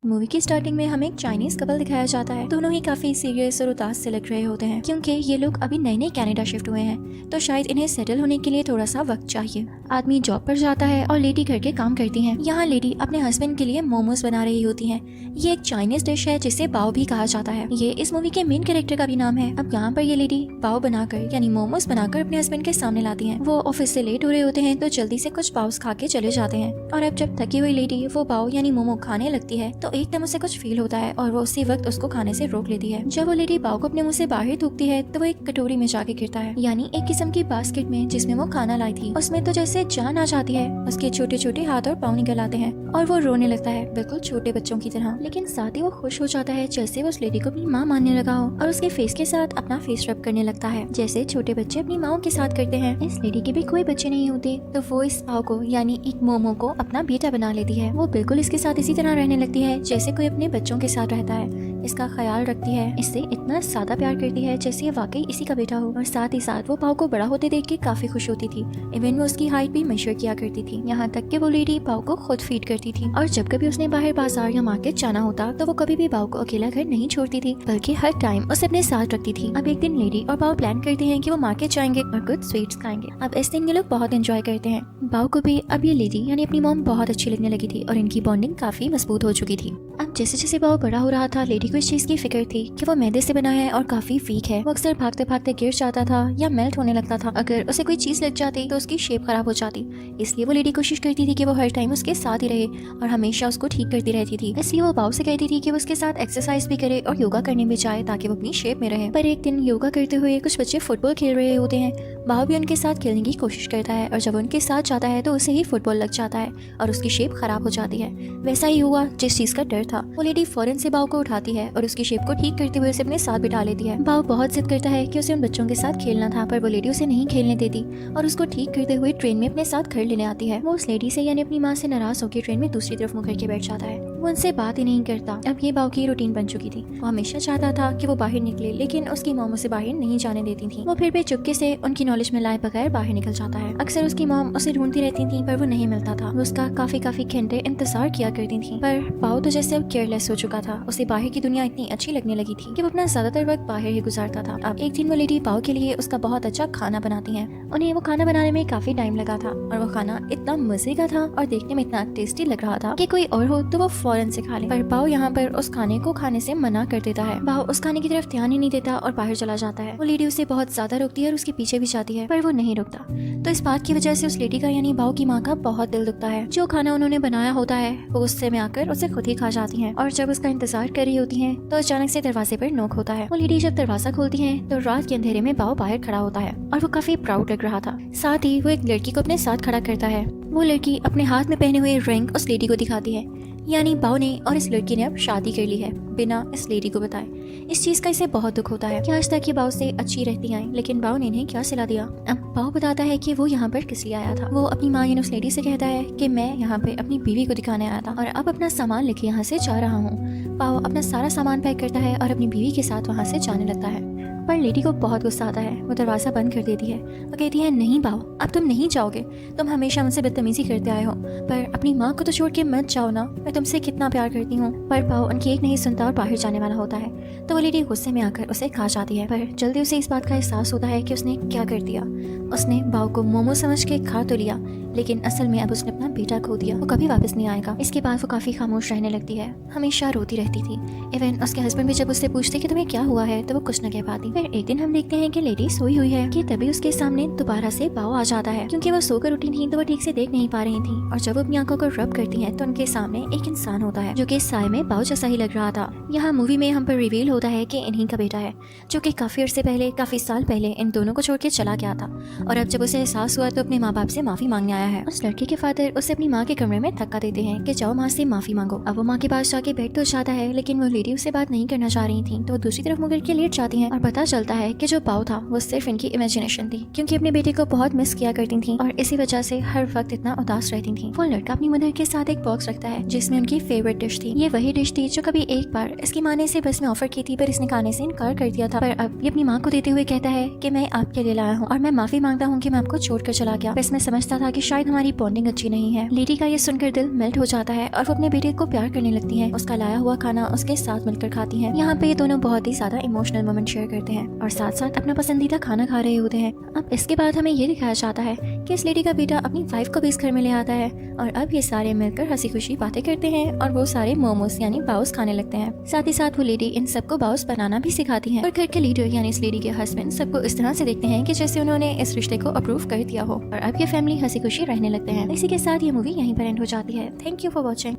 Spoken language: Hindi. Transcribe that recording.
मूवी की स्टार्टिंग में हमें एक चाइनीज कपल दिखाया जाता है। दोनों ही काफी सीरियस और उदास से लग रहे होते हैं क्योंकि ये लोग अभी नए नए कनाडा शिफ्ट हुए हैं, तो शायद इन्हें सेटल होने के लिए थोड़ा सा वक्त चाहिए। आदमी जॉब पर जाता है और लेडी घर के काम करती है। यहाँ लेडी अपने हस्बैंड के लिए मोमोज बना रही होती है। ये एक चाइनीज डिश है जिसे बाओ भी कहा जाता है। ये इस मूवी के मेन कैरेक्टर का भी नाम है। अब यहाँ पर ये लेडी बाओ बनाकर यानी मोमोज बनाकर अपने हस्बैंड के सामने लाती है। वो ऑफिस से लेट हो रहे होते हैं तो जल्दी से कुछ बाउस खा के चले जाते हैं। और अब जब थकी हुई लेडी वो बाओ यानी मोमो खाने लगती है तो एकदम उसे कुछ फील होता है और वो उसी वक्त उसको खाने से रोक लेती है। जब वो लेडी बाओ को अपने मुंह से बाहर थूकती है तो वो एक कटोरी में जाके गिरता है, यानी एक किस्म की बास्केट में जिसमें वो खाना लाई थी। उसमें तो जैसे जान आ जाती है, उसके छोटे छोटे हाथ और पाँव निकल आते हैं और वो रोने लगता है बिल्कुल छोटे बच्चों की तरह। लेकिन साथ ही वो खुश हो जाता है जैसे वो उस लेडी को अपनी माँ मानने लगा हो और उसके फेस के साथ अपना फेस रब करने लगता है जैसे छोटे बच्चे अपनी माँ के साथ करते हैं। इस लेडी के भी कोई बच्चे नहीं होते तो वो इस बाओ को यानी एक मोमो को अपना बेटा बना लेती है। वो बिल्कुल इसके साथ इसी तरह रहने लगती है जैसे कोई अपने बच्चों के साथ रहता है। इसका ख्याल रखती है, इससे इतना ज्यादा प्यार करती है जैसे ये वाकई इसी का बेटा हो। और साथ ही साथ वो बाओ को बड़ा होते देख के काफी खुश होती थी। इवन वो उसकी हाइट भी मेजर किया करती थी, यहाँ तक कि वो लेडी बाओ को खुद फीड करती थी। और जब कभी उसने बाहर बाजार या मार्केट जाना होता तो वो कभी भी बाओ को अकेला घर नहीं छोड़ती थी, बल्कि हर टाइम उसे अपने साथ रखती थी। अब एक दिन लेडी और बाओ प्लान करते हैं कि वो मार्केट जाएंगे और कुछ स्वीट्स खाएंगे। अब इस दिन ये लोग बहुत एंजॉय करते हैं। बाओ को भी अब ये लेडी यानी अपनी मॉम बहुत अच्छी लगने लगी थी और इनकी बॉन्डिंग काफी मजबूत हो चुकी थी। अब जैसे जैसे बाओ बड़ा हो रहा था, लेडी को इस चीज की फिक्र थी कि वो मैदे से बना है और काफी वीक है। वो अक्सर भागते भागते गिर जाता था या मेल्ट होने लगता था। अगर उसे कोई चीज लग जाती तो उसकी शेप खराब हो जाती। इसलिए वो लेडी कोशिश करती थी कि वो हर टाइम उसके साथ ही रहे और हमेशा उसको ठीक करती रहती थी। इसलिए वो बाओ से कहती थी कि वो उसके साथ एक्सरसाइज भी करे और योगा करने भी जाए ताकि वो अपनी शेप में रहे। पर एक दिन योगा करते हुए कुछ बच्चे फुटबॉल खेल रहे होते हैं। बाओ भी उनके साथ खेलने की कोशिश करता है और जब उनके साथ जाता है तो उसे ही फुटबॉल लग जाता है और उसकी शेप खराब हो जाती है। वैसा ही हुआ जिस चीज का डर था। वो लेडी फौरन से बाओ को उठाती है और उसकी शेप को ठीक करते हुए उसे अपने साथ बिठा लेती है। बाओ बहुत जिद करता है कि उसे उन बच्चों के साथ खेलना था, पर वो लेडी उसे नहीं खेलने देती और उसको ठीक करते हुए ट्रेन में अपने साथ घर लेने आती है। वो उस लेडी से यानी अपनी माँ से नाराज होकर ट्रेन में दूसरी तरफ मुंह करके बैठ जाता है। वो उनसे बात ही नहीं करता। अब ये बाओ की रूटीन बन चुकी थी। वो हमेशा चाहता था कि वो बाहर निकले, लेकिन उसकी मॉम उसे बाहर नहीं जाने देती थी। वो फिर भी चुपके से उनकी नॉलेज में लाए बगैर बाहर निकल जाता है। अक्सर उसकी मॉम उसे ढूंढती रहती थी पर वो नहीं मिलता था। वो उसका काफी घंटे इंतजार किया करती थी, पर बाओ तो जैसे अब केयरलेस हो चुका था। उसे बाहर की दुनिया इतनी अच्छी लगने लगी थी कि वो अपना ज्यादातर वक्त बाहर ही गुजारता था। अब एक दिन वो लेडी बाओ के लिए उसका बहुत अच्छा खाना बनाती है। उन्हें वो खाना बनाने में काफी टाइम लगा था और वो खाना इतना मजे का था और देखने में इतना टेस्टी लग रहा था कि कोई और हो तो वो फौरन से खा ले। पर बाओ यहाँ पर उस खाने को खाने से मना कर देता है। बाओ उस खाने की तरफ ध्यान ही नहीं देता और बाहर चला जाता है। वो लेडी उसे बहुत ज्यादा रोकती है और उसके पीछे भी जाती है, पर वो नहीं रुकता। तो इस बात की वजह से उस लेडी का यानी बाओ की माँ का बहुत दिल दुखता है। जो खाना उन्होंने बनाया होता है वो गुस्से में आकर उसे खुद ही खा जाती है। और जब उसका इंतजार कर रही होती है तो अचानक से दरवाजे पर नोक होता है। वो लेडी जब दरवाजा खोलती है तो रात के अंधेरे में बाओ बाहर खड़ा होता है और वो काफी प्राउड लग रहा था। साथ ही वो एक लड़की को अपने साथ खड़ा करता है। वो लड़की अपने हाथ में पहने हुए रिंग उस लेडी को दिखाती है, यानी बाओ ने और इस लड़की ने अब शादी कर ली है बिना इस लेडी को बताए। इस चीज का इसे बहुत दुख होता है कि आज तक ये बाओ से अच्छी रहती आई, लेकिन बाओ ने इन्हें क्या सिला दिया। अब बाओ बताता है कि वो यहाँ पर किस लिए आया था। वो अपनी माँ यानी उस लेडी से कहता है कि मैं यहाँ पे अपनी बीवी को दिखाने आया था और अब अपना सामान लेके यहाँ से जा रहा हूँ। बाओ अपना सारा सामान पैक करता है और अपनी बीवी के साथ वहाँ से जाने लगता है, पर लेडी को बहुत गुस्सा आता है। वो दरवाजा बंद कर देती है। वो कहती है, नहीं बाओ, अब तुम नहीं जाओगे। तुम हमेशा मुझसे बदतमीजी करते आए हो, पर अपनी माँ को तो छोड़ के मत जाओ ना, मैं तुमसे कितना प्यार करती हूँ। पर बाओ उनकी एक नहीं सुनता और बाहर जाने वाला होता है। तो वो लेडी गुस्से में आकर उसे खा जाती है, पर जल्दी उसे इस बात का एहसास होता है कि उसने क्या कर दिया। उसने बाओ को मोमो समझ के खा तो लिया, लेकिन असल में अब उसने अपना बेटा खो दिया। वो कभी वापस नहीं आएगा। इसके बाद वो काफी खामोश रहने लगती है, हमेशा रोती रहती थी। इवन उसके हस्बैंड भी जब उससे पूछते कि तुम्हें क्या हुआ है तो वो कुछ न कह पाती। फिर एक दिन हम देखते हैं कि लेडी सोई हुई है कि तभी उसके सामने दोबारा से बाओ आ जाता है। क्योंकि वो सोकर उठी थी तो वो ठीक से देख नहीं पा रही थी और जब वो अपनी आंखों को रब करती है तो उनके सामने एक इंसान होता है जो कि साए में बाओ जैसा ही लग रहा था। यहाँ मूवी में हम पर रिवील होता है कि इन्हीं का बेटा है, जो कि काफी अर्से पहले, काफी साल पहले इन दोनों को छोड़ के चला गया था और अब जब उसे एहसास हुआ तो अपने माँ बाप से माफी मांगने आया है। उस लड़के के फादर उसे अपनी माँ के कमरे में धक्का देते हैं कि जाओ माँ से माफी मांगो। अब वो माँ के पास जाके बैठ तो जाता है, लेकिन वो लेडी उससे बात नहीं करना चाह रही थी तो दूसरी तरफ मुड़ के लेट जाती है और पता चलता है कि जो बाओ था वो सिर्फ इनकी इमेजिनेशन थी, क्योंकि अपने बेटे को बहुत मिस किया करती थी और इसी वजह से हर वक्त इतना उदास रहती थी। वो लड़का अपनी मदर के साथ एक बॉक्स रखता है जिसमें उनकी फेवरेट डिश थी। ये वही डिश थी जो कभी एक बार इसकी माँ ने इसे बस में ऑफर की थी, पर इसने खाने से इनकार कर दिया था। पर अब ये अपनी माँ को देते हुए कहता है कि मैं आपके लिए लाया हूँ और मैं माफी मांगता हूँ कि मैं आपको छोड़कर चला गया। बस मैं समझता था कि शायद हमारी बॉन्डिंग अच्छी नहीं है। लेडी का ये सुनकर दिल मेल्ट हो जाता है और वो अपने बेटे को प्यार करने लगती है। उसका लाया हुआ खाना उसके साथ मिलकर खाती है। यहाँ पे ये दोनों बहुत ही ज्यादा इमोशनल मोमेंट शेयर करते हैं और साथ साथ अपना पसंदीदा खाना खा रहे होते हैं। अब इसके बाद हमें ये दिखाया जाता है कि इस लेडी का बेटा अपनी वाइफ को भी इस घर में ले आता है और अब ये सारे मिलकर हंसी खुशी बातें करते हैं और वो सारे मोमोज यानी बाउस खाने लगते हैं। साथ ही साथ वो लेडी इन सबको बाउस बनाना भी सिखाती है और घर के लीडर यानी इस लेडी के हस्बैंड सबको इस तरह से देखते हैं कि जैसे उन्होंने इस रिश्ते को अप्रूव कर दिया हो और अब ये फैमिली हंसी खुशी रहने लगते हैं। इसी के साथ ये मूवी यहीं पर एंड हो जाती है। Thank you for watching.